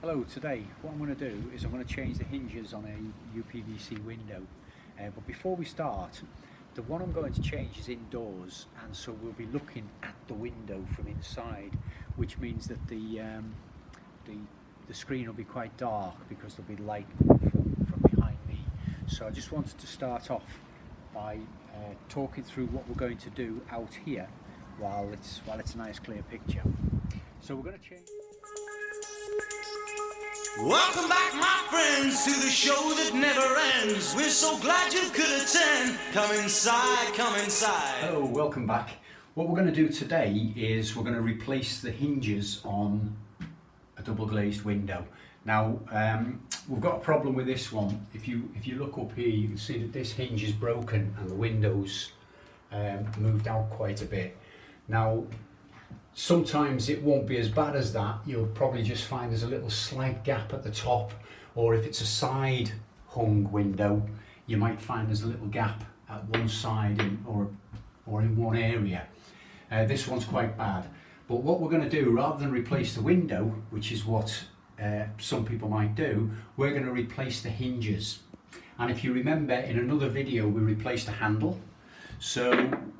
Hello, today what I'm going to do is I'm going to change the hinges on a UPVC window, but before we start, the one I'm going to change is indoors, and so we'll be looking at the window from inside, which means that the screen will be quite dark because there'll be light from behind me. So I just wanted to start off by talking through what we're going to do out here while it's a nice clear picture. So we're going to change. Welcome back, my friends, to the show that never ends. We're so glad you could attend. Come inside, come inside. Hello, welcome back. What we're going to do today is we're going to replace the hinges on a double glazed window. Now, we've got a problem with this one. If you look up here, you can see that this hinge is broken and the window's moved out quite a bit. Now, sometimes it won't be as bad as that. You'll probably just find there's a little slight gap at the top, or if it's a side hung window, you might find there's a little gap at one side or in one area. This one's quite bad. But what we're going to do, rather than replace the window, which is what some people might do, we're going to replace the hinges. And if you remember, in another video we replaced the handle. So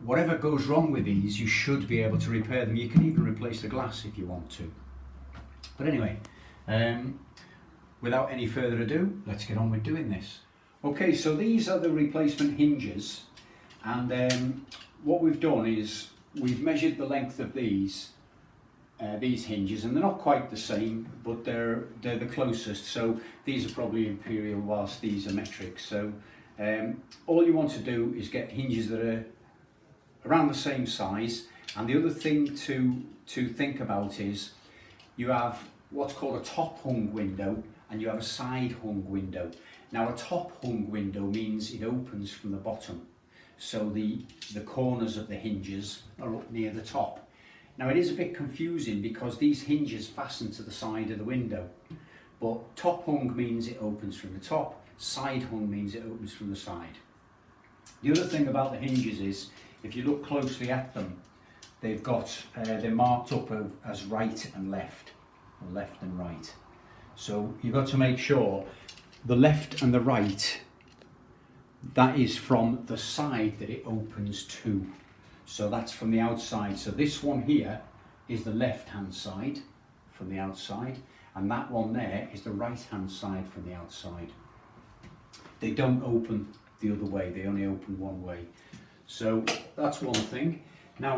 whatever goes wrong with these, you should be able to repair them. You can even replace the glass if you want to. But anyway, without any further ado, let's get on with doing this. Okay, so these are the replacement hinges, and what we've done is we've measured the length of these hinges, and they're not quite the same, but they're the closest. So these are probably imperial, whilst these are metric. So all you want to do is get hinges that are around the same size. And the other thing to think about is you have what's called a top hung window and you have a side hung window. Now, a top hung window means it opens from the bottom, so the corners of the hinges are up near the top. Now, it is a bit confusing because these hinges fasten to the side of the window, but top hung means it opens from the top, side hung means it opens from the side. The other thing about the hinges is, if you look closely at them, they're marked up as right and left, or left and right. So you've got to make sure the left and the right, that is from the side that it opens to. So that's from the outside. So this one here is the left hand side from the outside, and that one there is the right hand side from the outside. They don't open the other way, they only open one way. So that's one thing. Now,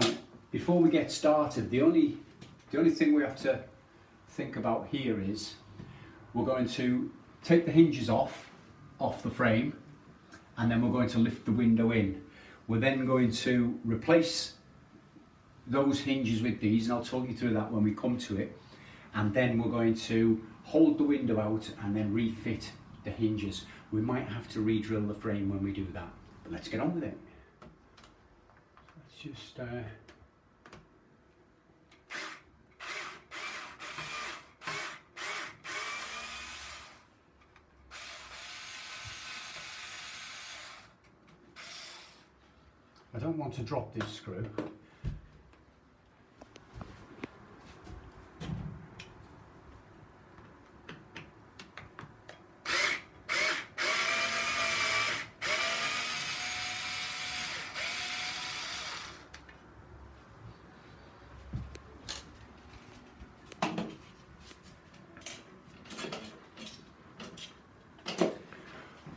before we get started, the only thing we have to think about here is we're going to take the hinges off the frame, and then we're going to lift the window in. We're then going to replace those hinges with these, and I'll talk you through that when we come to it. And then we're going to hold the window out and then refit the hinges. We might have to re-drill the frame when we do that, but let's get on with it. Let's just I don't want to drop this screw.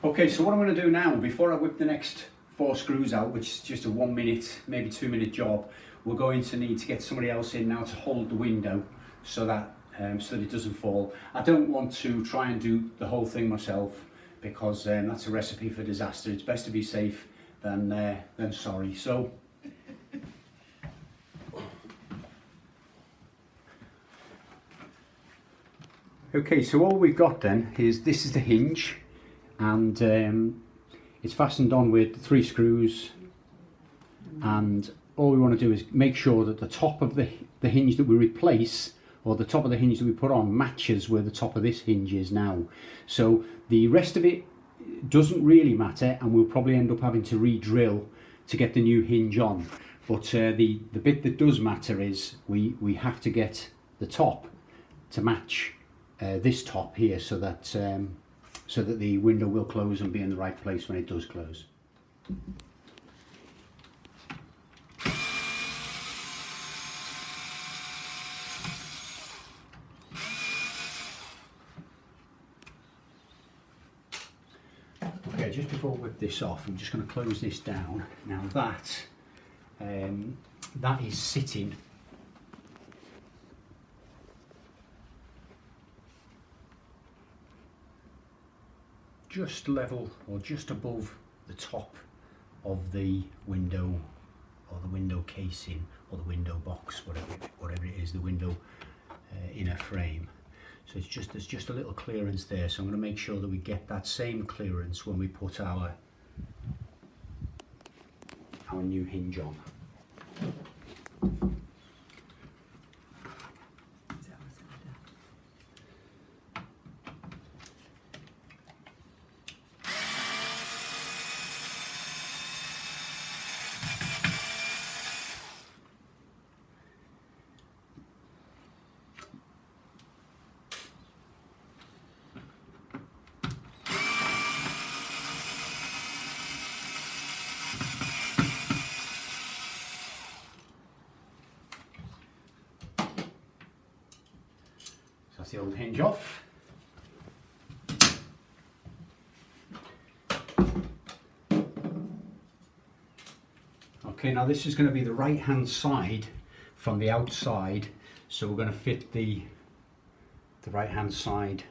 Okay, so what I'm going to do now, before I whip the next 4 screws out, which is just a 1 minute, maybe 2 minute job, we're going to need to get somebody else in now to hold the window so that it doesn't fall. I don't want to try and do the whole thing myself because that's a recipe for disaster. It's best to be safe than sorry. So okay, so all we've got then is this is the hinge, and it's fastened on with 3 screws, and all we want to do is make sure that the top of the hinge that we replace, or the top of the hinge that we put on, matches where the top of this hinge is now. So the rest of it doesn't really matter, and we'll probably end up having to re-drill to get the new hinge on. But the bit that does matter is we have to get the top to match this top here so that the window will close and be in the right place when it does close. Okay, just before we whip this off, I'm just going to close this down. Now that is sitting just level or just above the top of the window, or the window casing, or the window box, whatever it is, the window inner frame. So there's just a little clearance there, so I'm going to make sure that we get that same clearance when we put our new hinge on. That's the old hinge off. Okay, now this is going to be the right hand side from the outside, so we're going to fit the right hand side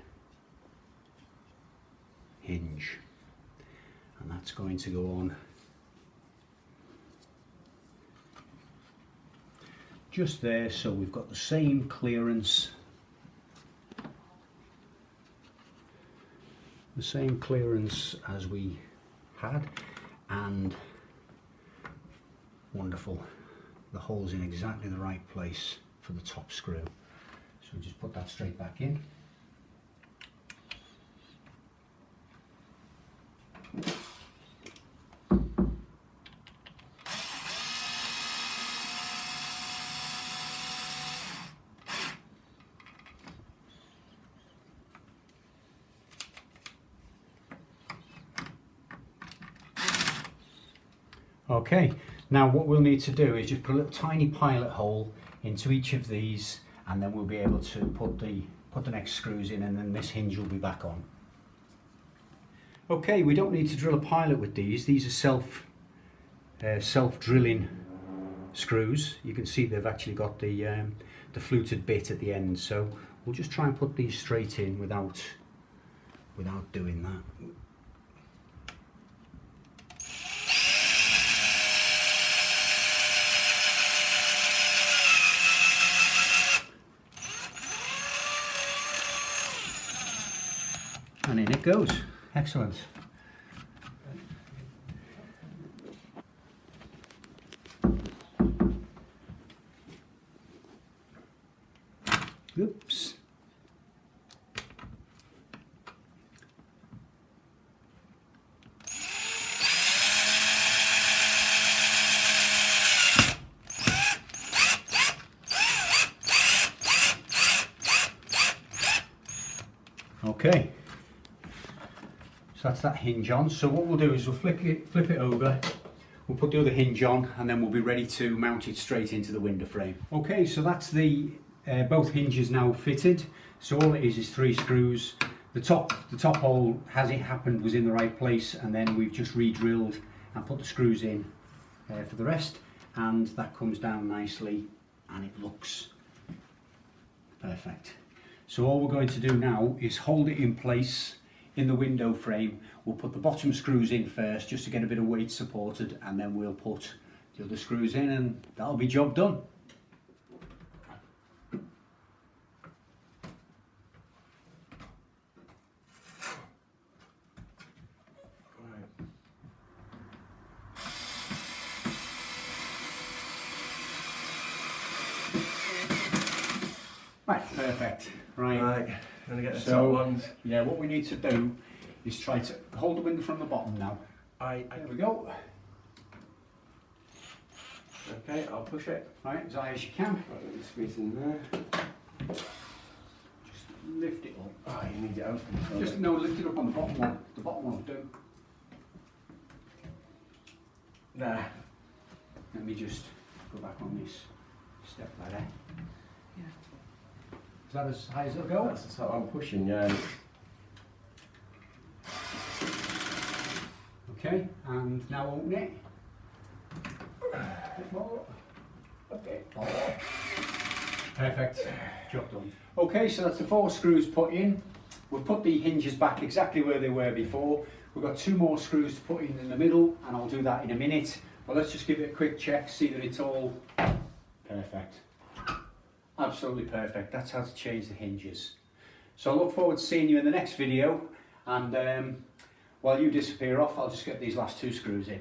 hinge, and that's going to go on just there, so we've got the same clearance, as we had, and wonderful, the hole's in exactly the right place for the top screw, so we just put that straight back in. Okay, now what we'll need to do is just put a little tiny pilot hole into each of these, and then we'll be able to put the next screws in, and then this hinge will be back on. Okay, we don't need to drill a pilot with these. These are self-drilling screws. You can see they've actually got the fluted bit at the end, so we'll just try and put these straight in without doing that. And in it goes. Excellent. Oops. Okay. So that's that hinge on. So what we'll do is we'll flip it over, we'll put the other hinge on, and then we'll be ready to mount it straight into the window frame. Okay, so that's the both hinges now fitted. So all it is 3 screws. The top hole, as it happened, was in the right place, and then we've just re-drilled and put the screws in for the rest, and that comes down nicely and it looks perfect. So all we're going to do now is hold it in place in the window frame. We'll put the bottom screws in first just to get a bit of weight supported, and then we'll put the other screws in, and that'll be job done. Right, perfect. Right. Gonna get the So, top ones. yeah, what we need to do is try to hold the window from the bottom now. There we go. Okay, I'll push it. Right, as high as you can. Right, let me squeeze in there. Just lift it up. Oh, you need it open. don't Just you? no, lift it up on the bottom one. The bottom one will do. There. Let me just go back on this step ladder. Is that as high as it'll go? That's the sort I'm pushing, yeah. Okay, and now open it. A bit more. Okay. Perfect. Job done. Okay, so that's the 4 screws put in. We've put the hinges back exactly where they were before. We've got 2 more screws to put in the middle, and I'll do that in a minute. But let's just give it a quick check, see that it's all perfect. Absolutely perfect. That's how to change the hinges. So I look forward to seeing you in the next video, and while you disappear off, I'll just get these last 2 screws in.